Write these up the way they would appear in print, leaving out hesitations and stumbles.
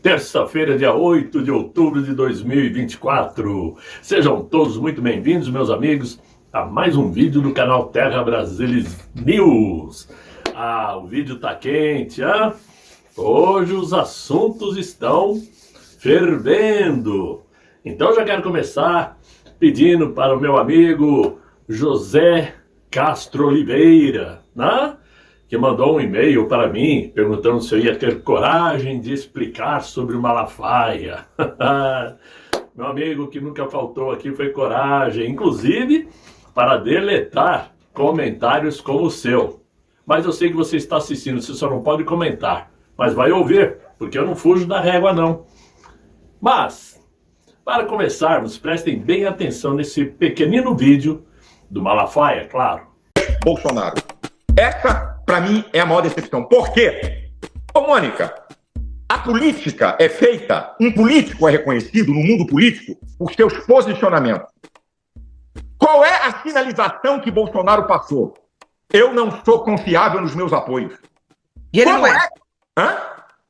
Terça-feira, dia 8 de outubro de 2024. Sejam todos muito bem-vindos, meus amigos, a mais um vídeo do canal Terra Brasilis News. O vídeo tá quente, hein? Hoje os assuntos estão fervendo. Então já quero começar pedindo para o meu amigo José Castro Oliveira, né? Que mandou um e-mail para mim perguntando se eu ia ter coragem de explicar sobre o Malafaia. Meu amigo, que nunca faltou aqui foi coragem, inclusive para deletar comentários como o seu. Mas eu sei que você está assistindo, você só não pode comentar, mas vai ouvir, porque eu não fujo da régua não. Mas, para começarmos, prestem bem atenção nesse pequenino vídeo do Malafaia, claro. Bolsonaro. Essa, para mim, é a maior decepção. Por quê? Ô, Mônica, a política é feita, um político é reconhecido no mundo político por seus posicionamentos. Qual é a sinalização que Bolsonaro passou? Eu não sou confiável nos meus apoios. E ele não é. Hã?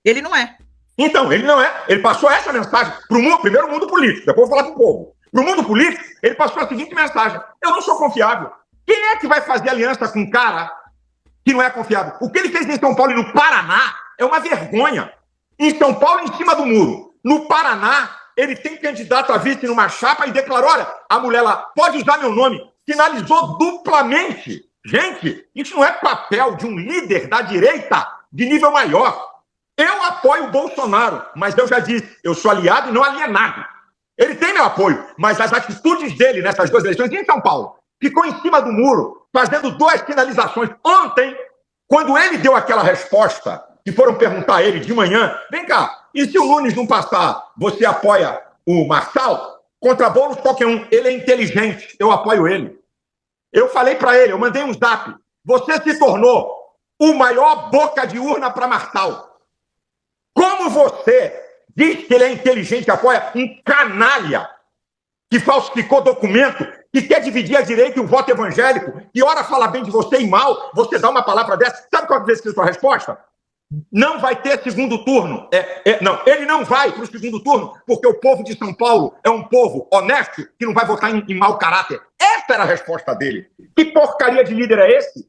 Ele não é. Então, ele não é. Ele passou essa mensagem para o mundo, primeiro o mundo político, depois eu vou falar para o povo. Para o mundo político, ele passou a seguinte mensagem: eu não sou confiável. Quem é que vai fazer aliança com um cara que não é confiável? O que ele fez em São Paulo e no Paraná é uma vergonha. Em São Paulo, em cima do muro. No Paraná, ele tem candidato a vice numa chapa e declarou: olha, a mulher lá pode usar meu nome. Sinalizou duplamente. Gente, isso não é papel de um líder da direita de nível maior. Eu apoio o Bolsonaro, mas eu já disse, eu sou aliado e não alienado. Ele tem meu apoio, mas as atitudes dele nessas duas eleições em São Paulo ficou em cima do muro, fazendo duas sinalizações. Ontem, quando ele deu aquela resposta, que foram perguntar a ele de manhã, vem cá, e se o Nunes não passar, você apoia o Marçal? Contra Boulos, qualquer um. Ele é inteligente, eu apoio ele. Eu falei para ele, eu mandei um zap, você se tornou o maior boca de urna para Marçal. Como você diz que ele é inteligente e apoia um canalha que falsificou documento, que quer dividir a direita e o voto evangélico, que ora fala bem de você e mal, você dá uma palavra dessa, sabe qual vai ser a sua resposta? Não vai ter segundo turno. Não, ele não vai para o segundo turno, porque o povo de São Paulo é um povo honesto que não vai votar em mau caráter. Essa era a resposta dele. Que porcaria de líder é esse?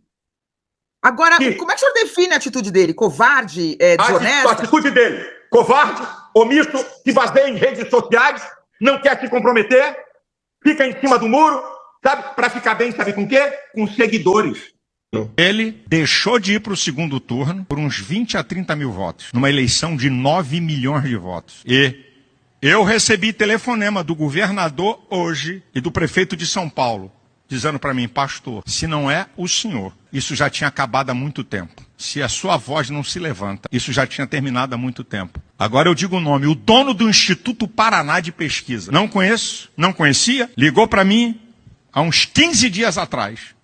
Agora, como é que o senhor define a atitude dele? Covarde, desonesto? A atitude dele, covarde, omisso, se baseia em redes sociais, não quer se comprometer, fica em cima do muro, sabe? Para ficar bem, sabe com o quê? Com seguidores. Ele deixou de ir para o segundo turno por uns 20 a 30 mil votos, numa eleição de 9 milhões de votos. E eu recebi telefonema do governador hoje e do prefeito de São Paulo, dizendo para mim: pastor, se não é o senhor, isso já tinha acabado há muito tempo. Se a sua voz não se levanta, isso já tinha terminado há muito tempo. Agora eu digo o nome: o dono do Instituto Paraná de Pesquisa. Não conheço, não conhecia, ligou para mim há uns 15 dias atrás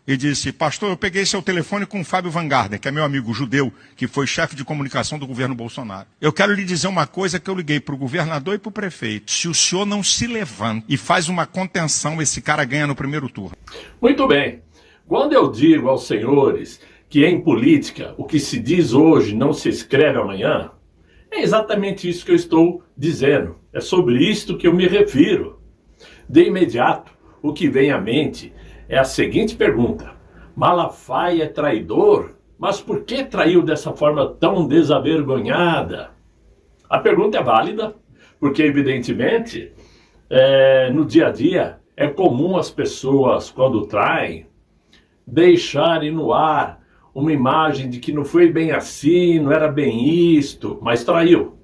e disse: pastor, eu peguei seu telefone com o Fábio Van Garden, que é meu amigo judeu, que foi chefe de comunicação do governo Bolsonaro. Eu quero lhe dizer uma coisa que eu liguei para o governador e para o prefeito: se o senhor não se levanta e faz uma contenção, esse cara ganha no primeiro turno. Muito bem. Quando eu digo aos senhores que em política o que se diz hoje não se escreve amanhã, é exatamente isso que eu estou dizendo. É sobre isto que eu me refiro. De imediato, o que vem à mente é a seguinte pergunta: Malafaia é traidor? Mas por que traiu dessa forma tão desavergonhada? A pergunta é válida, porque evidentemente, no dia a dia, é comum as pessoas, quando traem, deixarem no ar uma imagem de que não foi bem assim, não era bem isto, mas traiu.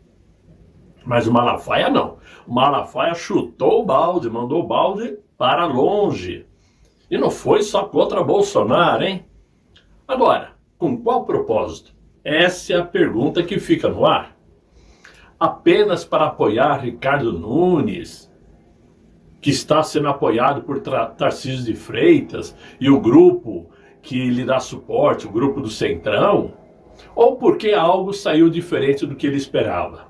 Mas o Malafaia não. O Malafaia chutou o balde, mandou o balde para longe. E não foi só contra Bolsonaro, hein? Agora, com qual propósito? Essa é a pergunta que fica no ar. Apenas para apoiar Ricardo Nunes, que está sendo apoiado por Tarcísio de Freitas e o grupo que lhe dá suporte, o grupo do Centrão? Ou porque algo saiu diferente do que ele esperava?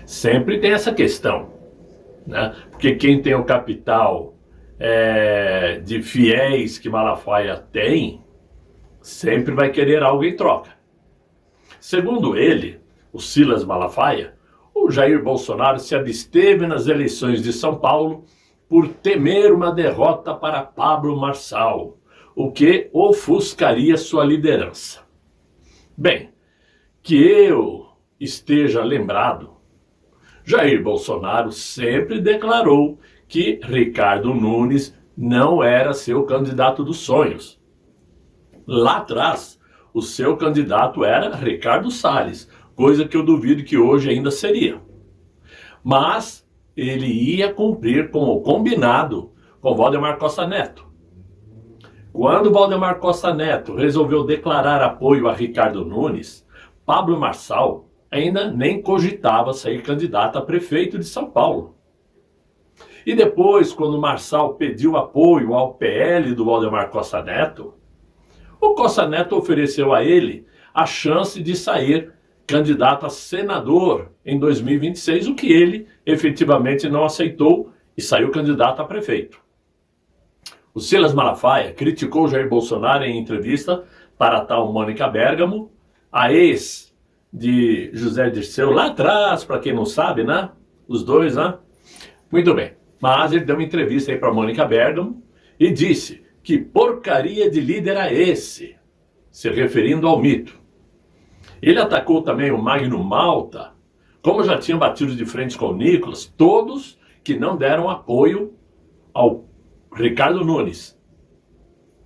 Sempre tem essa questão, né? Porque quem tem o capital de fiéis que Malafaia tem, sempre vai querer algo em troca. Segundo ele, o Silas Malafaia, o Jair Bolsonaro se absteve nas eleições de São Paulo por temer uma derrota para Pablo Marçal, o que ofuscaria sua liderança. Bem, que eu esteja lembrado, Jair Bolsonaro sempre declarou que Ricardo Nunes não era seu candidato dos sonhos. Lá atrás, o seu candidato era Ricardo Salles, coisa que eu duvido que hoje ainda seria. Mas ele ia cumprir com o combinado com Valdemar Costa Neto. Quando Valdemar Costa Neto resolveu declarar apoio a Ricardo Nunes, Pablo Marçal ainda nem cogitava sair candidato a prefeito de São Paulo. E depois, quando Marçal pediu apoio ao PL do Valdemar Costa Neto, o Costa Neto ofereceu a ele a chance de sair candidato a senador em 2026, o que ele efetivamente não aceitou e saiu candidato a prefeito. O Silas Malafaia criticou Jair Bolsonaro em entrevista para a tal Mônica Bergamo, a ex de José Dirceu, lá atrás, para quem não sabe, né? Os dois, né? Muito bem. Mas ele deu uma entrevista aí para a Mônica Bergamo e disse que porcaria de líder é esse, se referindo ao mito. Ele atacou também o Magno Malta, como já tinham batido de frente com o Nicolas, todos que não deram apoio ao Ricardo Nunes.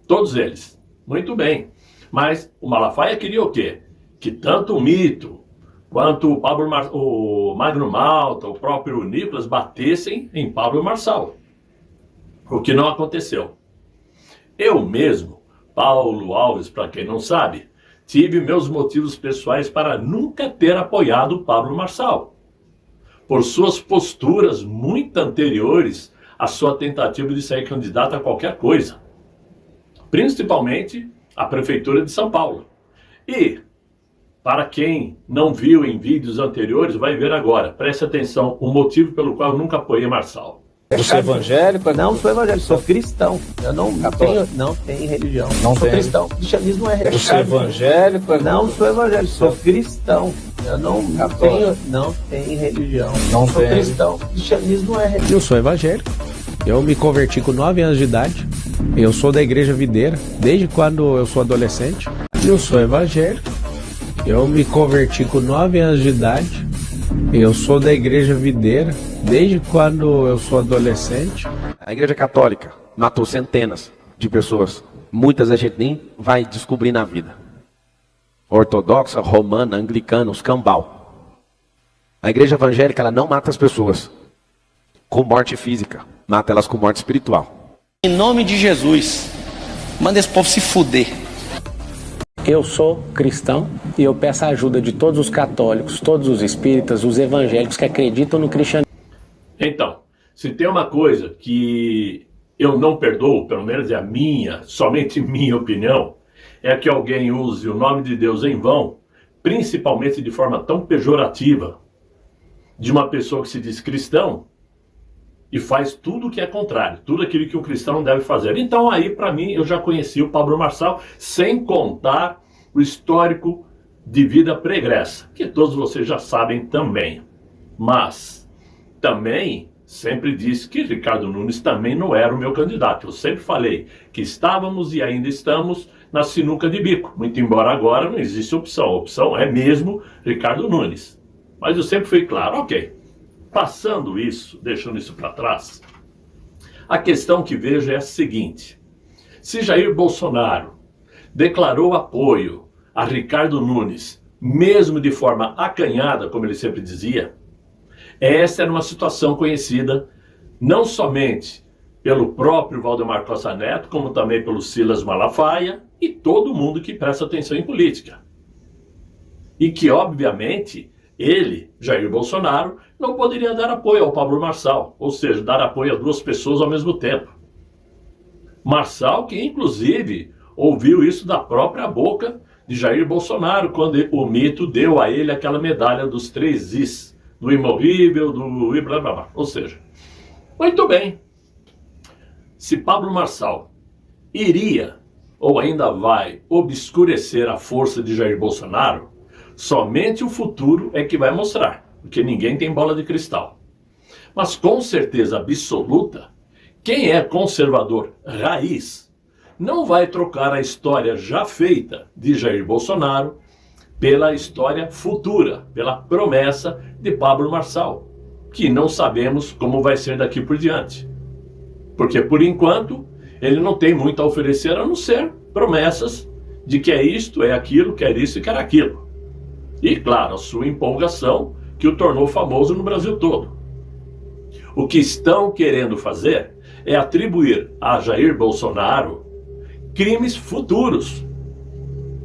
Todos eles. Muito bem. Mas o Malafaia queria o quê? Que tanto o mito quanto o Magno Malta, o próprio Nicolas, batessem em Pablo Marçal. O que não aconteceu. Eu mesmo, Paulo Alves, para quem não sabe, tive meus motivos pessoais para nunca ter apoiado Pablo Marçal, por suas posturas muito anteriores à sua tentativa de sair candidato a qualquer coisa, principalmente à Prefeitura de São Paulo. E, para quem não viu em vídeos anteriores, vai ver agora. Preste atenção, o motivo pelo qual eu nunca apoiei Marçal. Você é evangélico? Não, sou evangélico, sou cristão. Eu não tenho religião. Não sou cristão. O cristianismo não é religião. Você é evangélico? Não, sou evangélico, sou cristão. Eu não tenho religião. Não sou cristão. O cristianismo não é religião. Eu sou evangélico. Eu me converti com 9 anos de idade. Eu sou da Igreja Videira, desde quando eu sou adolescente. Eu sou evangélico. Eu me converti com 9 anos de idade. Eu sou da Igreja Videira, desde quando eu sou adolescente. A Igreja Católica matou centenas de pessoas. Muitas a gente nem vai descobrir na vida. Ortodoxa, romana, anglicana, os cambal. A Igreja Evangélica, ela não mata as pessoas com morte física. Mata elas com morte espiritual. Em nome de Jesus, manda esse povo se fuder. Eu sou cristão e eu peço a ajuda de todos os católicos, todos os espíritas, os evangélicos que acreditam no cristianismo. Então, se tem uma coisa que eu não perdoo, pelo menos é a minha, somente minha opinião, é que alguém use o nome de Deus em vão, principalmente de forma tão pejorativa, de uma pessoa que se diz cristão e faz tudo o que é contrário, tudo aquilo que um cristão não deve fazer. Então aí, para mim, eu já conheci o Pablo Marçal, sem contar o histórico de vida pregressa, que todos vocês já sabem também. Mas também sempre disse que Ricardo Nunes também não era o meu candidato. Eu sempre falei que estávamos e ainda estamos na sinuca de bico, muito embora agora não existe opção. A opção é mesmo Ricardo Nunes. Mas eu sempre fui claro, ok. Passando isso, deixando isso para trás, a questão que vejo é a seguinte: se Jair Bolsonaro declarou apoio a Ricardo Nunes, mesmo de forma acanhada, como ele sempre dizia, essa era uma situação conhecida não somente pelo próprio Valdemar Costa Neto, como também pelo Silas Malafaia e todo mundo que presta atenção em política. E que, obviamente, ele, Jair Bolsonaro, não poderia dar apoio ao Pablo Marçal, ou seja, dar apoio a duas pessoas ao mesmo tempo. Marçal, que inclusive ouviu isso da própria boca de Jair Bolsonaro, quando o mito deu a ele aquela medalha dos 3 Is, do imorrível, do e blá blá blá. Ou seja, muito bem. Se Pablo Marçal iria, ou ainda vai, obscurecer a força de Jair Bolsonaro, Somente o futuro é que vai mostrar, porque ninguém tem bola de cristal. Mas com certeza absoluta, quem é conservador raiz não vai trocar a história já feita de Jair Bolsonaro pela história futura, pela promessa de Pablo Marçal, que não sabemos como vai ser daqui por diante. Porque, por enquanto, ele não tem muito a oferecer, a não ser promessas de que é isto, é aquilo, quer isso e quer aquilo. E, claro, a sua empolgação, que o tornou famoso no Brasil todo. O que estão querendo fazer é atribuir a Jair Bolsonaro crimes futuros,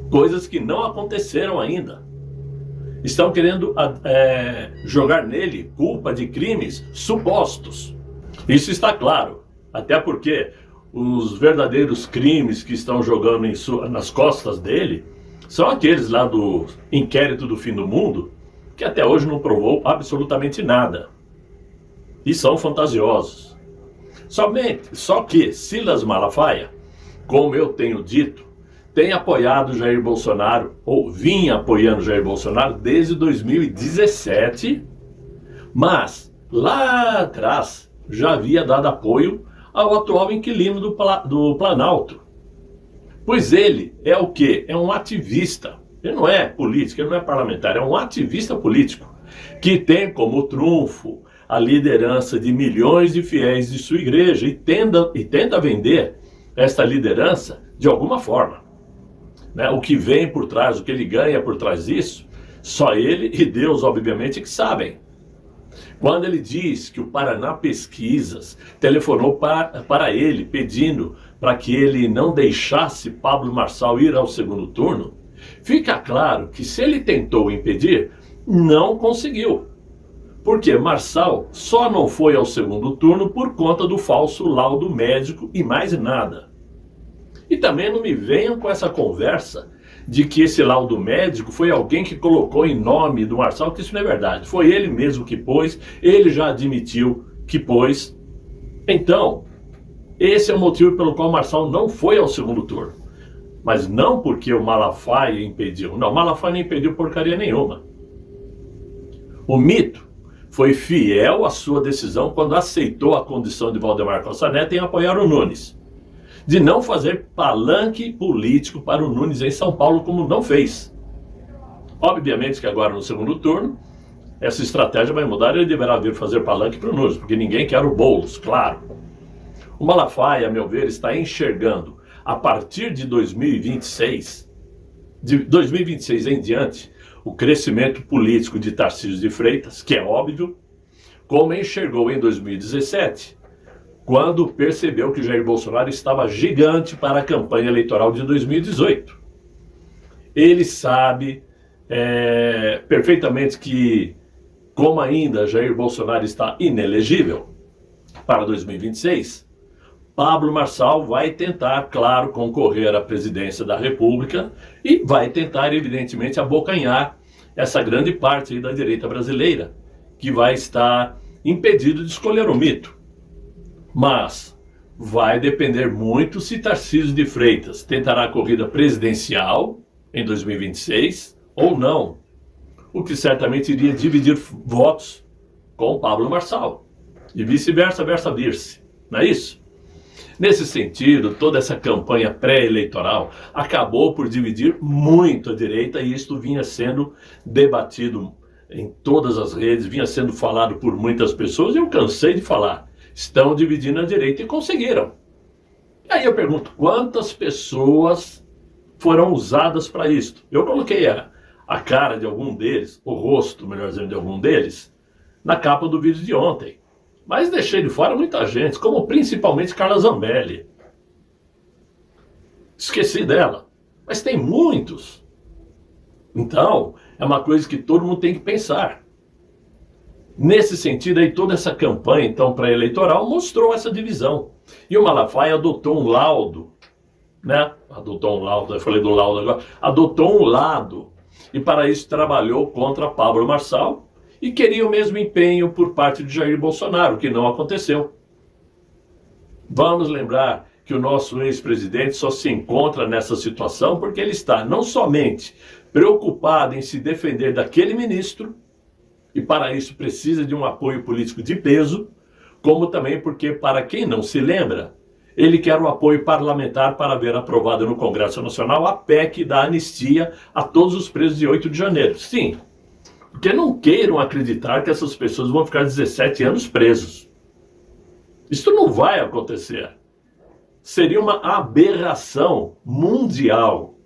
coisas que não aconteceram ainda. Estão querendo jogar nele culpa de crimes supostos. Isso está claro, até porque os verdadeiros crimes que estão jogando nas costas dele são aqueles lá do inquérito do fim do mundo, que até hoje não provou absolutamente nada. E são fantasiosos. Só que Silas Malafaia, como eu tenho dito, tem apoiado Jair Bolsonaro, ou vinha apoiando Jair Bolsonaro desde 2017, mas lá atrás já havia dado apoio ao atual inquilino do Planalto. Pois ele é o quê? É um ativista. Ele não é político, ele não é parlamentar, é um ativista político, que tem como trunfo a liderança de milhões de fiéis de sua igreja e tenta vender esta liderança de alguma forma. Né? O que vem por trás, o que ele ganha por trás disso, só ele e Deus, obviamente, que sabem. Quando ele diz que o Paraná Pesquisas telefonou para ele pedindo para que ele não deixasse Pablo Marçal ir ao segundo turno, fica claro que se ele tentou impedir, não conseguiu. Porque Marçal só não foi ao segundo turno por conta do falso laudo médico e mais nada. E também não me venham com essa conversa de que esse laudo médico foi alguém que colocou em nome do Marçal, que isso não é verdade. Foi ele mesmo que pôs, ele já admitiu que pôs. Então, esse é o motivo pelo qual Marçal não foi ao segundo turno. Mas não porque o Malafaia impediu. Não, Malafaia não impediu porcaria nenhuma. O mito foi fiel à sua decisão quando aceitou a condição de Valdemar Costa Neto em apoiar o Nunes, de não fazer palanque político para o Nunes em São Paulo, como não fez. Obviamente que agora no segundo turno, essa estratégia vai mudar e ele deverá vir fazer palanque para o Nunes, porque ninguém quer o Boulos, claro. O Malafaia, a meu ver, está enxergando, a partir de 2026 em diante, o crescimento político de Tarcísio de Freitas, que é óbvio, como enxergou em 2017, quando percebeu que Jair Bolsonaro estava gigante para a campanha eleitoral de 2018. Ele sabe perfeitamente que, como ainda Jair Bolsonaro está inelegível para 2026, Pablo Marçal vai tentar, claro, concorrer à presidência da República e vai tentar, evidentemente, abocanhar essa grande parte aí da direita brasileira, que vai estar impedido de escolher o mito. Mas vai depender muito se Tarcísio de Freitas tentará a corrida presidencial em 2026 ou não, o que certamente iria dividir votos com Pablo Marçal, e vice-versa, versa-virse, não é isso? Nesse sentido, toda essa campanha pré-eleitoral acabou por dividir muito a direita, e isto vinha sendo debatido em todas as redes, vinha sendo falado por muitas pessoas, e eu cansei de falar. Estão dividindo a direita e conseguiram. E aí eu pergunto, quantas pessoas foram usadas para isto? Eu coloquei a cara de algum deles, o rosto, melhor dizendo, de algum deles, na capa do vídeo de ontem. Mas deixei de fora muita gente, como principalmente Carla Zambelli. Esqueci dela. Mas tem muitos. Então, é uma coisa que todo mundo tem que pensar. Nesse sentido, aí, toda essa campanha, então, pré-eleitoral mostrou essa divisão. E o Malafaia adotou um laudo, né? Adotou um laudo, eu falei do laudo agora. Adotou um lado. E para isso trabalhou contra Pablo Marçal e queria o mesmo empenho por parte de Jair Bolsonaro, que não aconteceu. Vamos lembrar que o nosso ex-presidente só se encontra nessa situação porque ele está não somente preocupado em se defender daquele ministro, e para isso precisa de um apoio político de peso, como também porque, para quem não se lembra, ele quer o apoio parlamentar para ver aprovada no Congresso Nacional a PEC da anistia a todos os presos de 8 de janeiro. Sim, porque não queiram acreditar que essas pessoas vão ficar 17 anos presos. Isso não vai acontecer. Seria uma aberração mundial.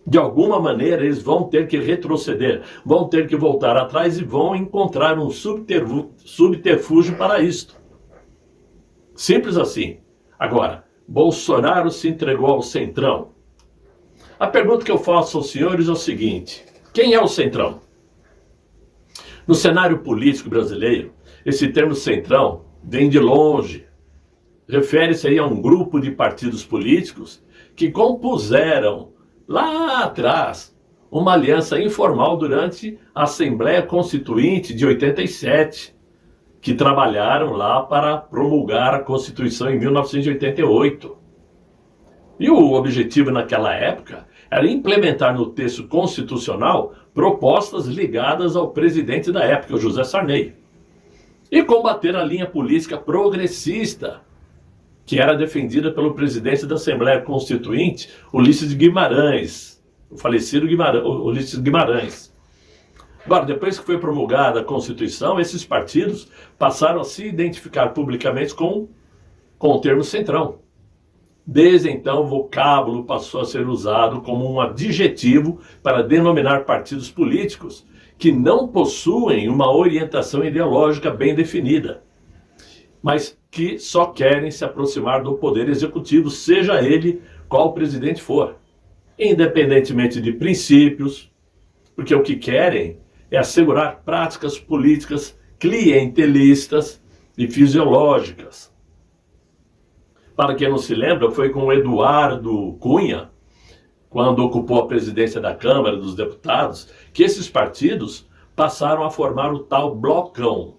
De alguma maneira, eles vão ter que retroceder, vão ter que voltar atrás e vão encontrar um subterfúgio para isto. Simples assim. Agora, Bolsonaro se entregou ao Centrão. A pergunta que eu faço aos senhores é o seguinte: quem é o Centrão? No cenário político brasileiro, esse termo Centrão vem de longe. Refere-se aí a um grupo de partidos políticos que compuseram lá atrás uma aliança informal durante a Assembleia Constituinte de 87, que trabalharam lá para promulgar a Constituição em 1988. E o objetivo naquela época era implementar no texto constitucional propostas ligadas ao presidente da época, o José Sarney, e combater a linha política progressista que era defendida pelo presidente da Assembleia Constituinte, Ulisses Guimarães, o falecido Ulisses Guimarães. Agora, depois que foi promulgada a Constituição, esses partidos passaram a se identificar publicamente com o termo Centrão. Desde então, o vocábulo passou a ser usado como um adjetivo para denominar partidos políticos que não possuem uma orientação ideológica bem definida, mas que só querem se aproximar do poder executivo, seja ele qual presidente for, independentemente de princípios, porque o que querem é assegurar práticas políticas clientelistas e fisiológicas. Para quem não se lembra, foi com Eduardo Cunha, quando ocupou a presidência da Câmara dos Deputados, que esses partidos passaram a formar o tal blocão,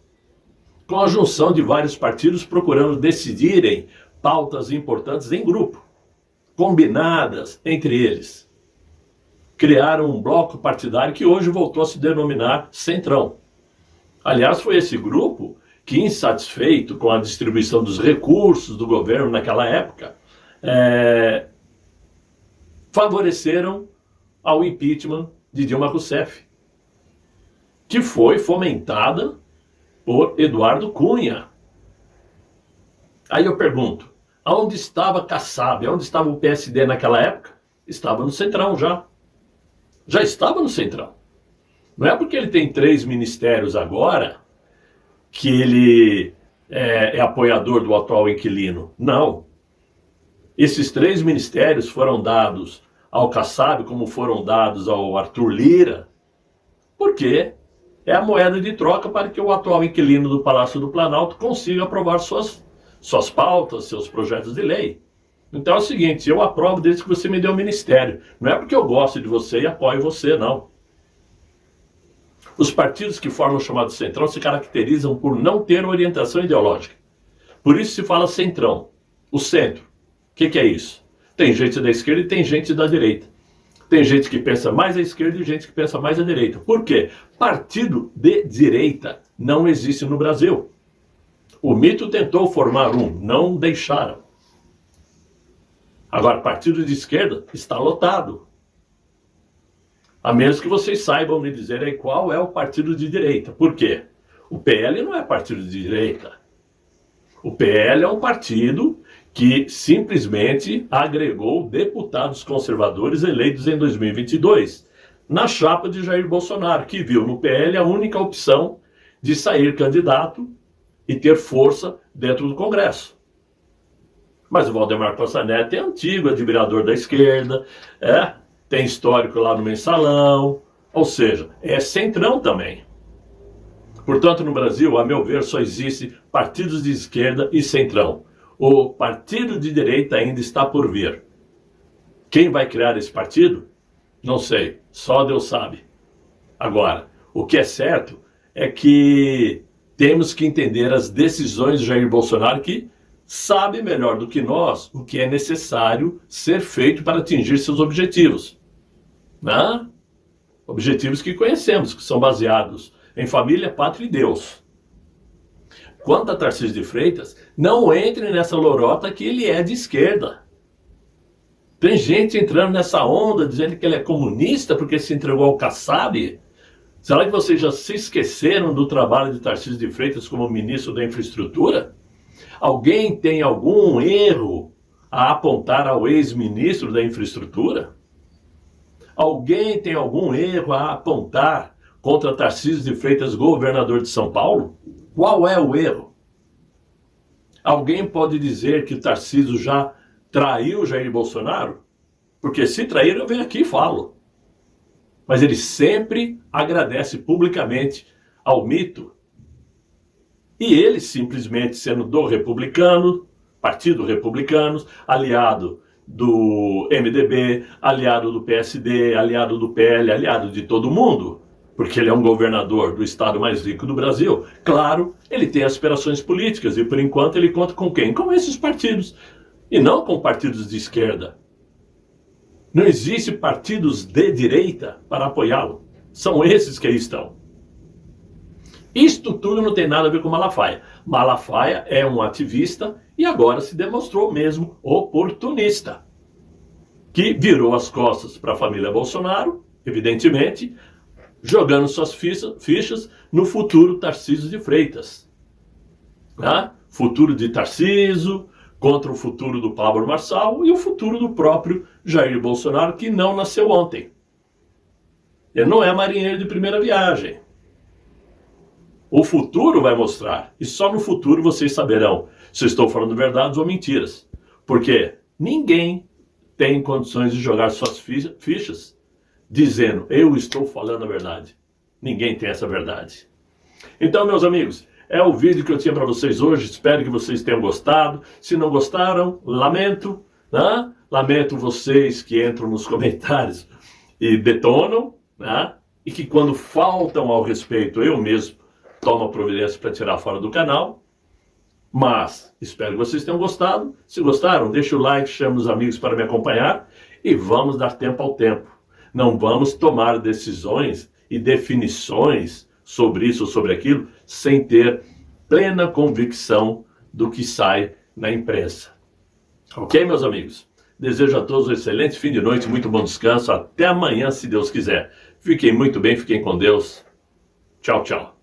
com a junção de vários partidos procurando decidirem pautas importantes em grupo, combinadas entre eles. Criaram um bloco partidário que hoje voltou a se denominar Centrão. Aliás, foi esse grupo que, insatisfeito com a distribuição dos recursos do governo naquela época, favoreceram ao impeachment de Dilma Rousseff, que foi fomentada por Eduardo Cunha. Aí eu pergunto, aonde estava Kassab, aonde estava o PSD naquela época? Estava no Centrão já. Já estava no Centrão. Não é porque ele tem 3 ministérios agora que ele é apoiador do atual inquilino. Não. Esses 3 ministérios foram dados ao Kassab, como foram dados ao Arthur Lira, porque é a moeda de troca para que o atual inquilino do Palácio do Planalto consiga aprovar suas pautas, seus projetos de lei. Então é o seguinte, eu aprovo desde que você me dê o ministério. Não é porque eu gosto de você e apoio você, não. Os partidos que formam o chamado Centrão se caracterizam por não ter orientação ideológica. Por isso se fala Centrão, o centro. O que é isso? Tem gente da esquerda e tem gente da direita. Tem gente que pensa mais à esquerda e gente que pensa mais à direita. Por quê? Partido de direita não existe no Brasil. O mito tentou formar um, não deixaram. Agora, partido de esquerda está lotado. A menos que vocês saibam me dizer aí qual é o partido de direita. Por quê? O PL não é partido de direita. O PL é um partido que simplesmente agregou deputados conservadores eleitos em 2022, na chapa de Jair Bolsonaro, que viu no PL a única opção de sair candidato e ter força dentro do Congresso. Mas o Valdemar Costa Neto é antigo admirador da esquerda, tem histórico lá no Mensalão, ou seja, é centrão também. Portanto, no Brasil, a meu ver, só existe partidos de esquerda e centrão. O partido de direita ainda está por vir. Quem vai criar esse partido? Não sei, só Deus sabe. Agora, o que é certo é que temos que entender as decisões de Jair Bolsonaro, que sabe melhor do que nós o que é necessário ser feito para atingir seus objetivos. né? Objetivos que conhecemos, que são baseados em família, pátria e Deus. Quanto a Tarcísio de Freitas, não entre nessa lorota que ele é de esquerda. Tem gente entrando nessa onda, dizendo que ele é comunista porque se entregou ao Kassab. Será que vocês já se esqueceram do trabalho de Tarcísio de Freitas como ministro da Infraestrutura? Alguém tem algum erro a apontar ao ex-ministro da Infraestrutura? Alguém tem algum erro a apontar contra Tarcísio de Freitas, governador de São Paulo? Qual é o erro? Alguém pode dizer que Tarcísio já traiu Jair Bolsonaro? Porque se trair, eu venho aqui e falo. Mas ele sempre agradece publicamente ao mito. E ele, simplesmente sendo do republicano, Partido Republicano, aliado do MDB, aliado do PSD, aliado do PL, aliado de todo mundo, porque ele é um governador do estado mais rico do Brasil, claro, ele tem aspirações políticas e por enquanto ele conta com quem? Com esses partidos, e não com partidos de esquerda. Não existe partidos de direita para apoiá-lo. São esses que aí estão. Isto tudo não tem nada a ver com Malafaia. Malafaia é um ativista e agora se demonstrou mesmo oportunista, que virou as costas para a família Bolsonaro, evidentemente, jogando suas fichas no futuro Tarcísio de Freitas. Futuro de Tarcísio contra o futuro do Pablo Marçal e o futuro do próprio Jair Bolsonaro, que não nasceu ontem. Ele não é marinheiro de primeira viagem. O futuro vai mostrar, e só no futuro vocês saberão se eu estou falando verdades ou mentiras. Porque ninguém tem condições de jogar suas fichas dizendo, eu estou falando a verdade. Ninguém tem essa verdade. Então, meus amigos, é o vídeo que eu tinha para vocês hoje. Espero que vocês tenham gostado. Se não gostaram, lamento. Né? Lamento vocês que entram nos comentários e detonam. Né? E que quando faltam ao respeito, eu mesmo tomo a providência para tirar fora do canal. Mas espero que vocês tenham gostado. Se gostaram, deixa o like, chame os amigos para me acompanhar. E vamos dar tempo ao tempo. Não vamos tomar decisões e definições sobre isso ou sobre aquilo, sem ter plena convicção do que sai na imprensa. Ok, meus amigos? Desejo a todos um excelente fim de noite, muito bom descanso. Até amanhã, se Deus quiser. Fiquem muito bem, fiquem com Deus. Tchau, tchau.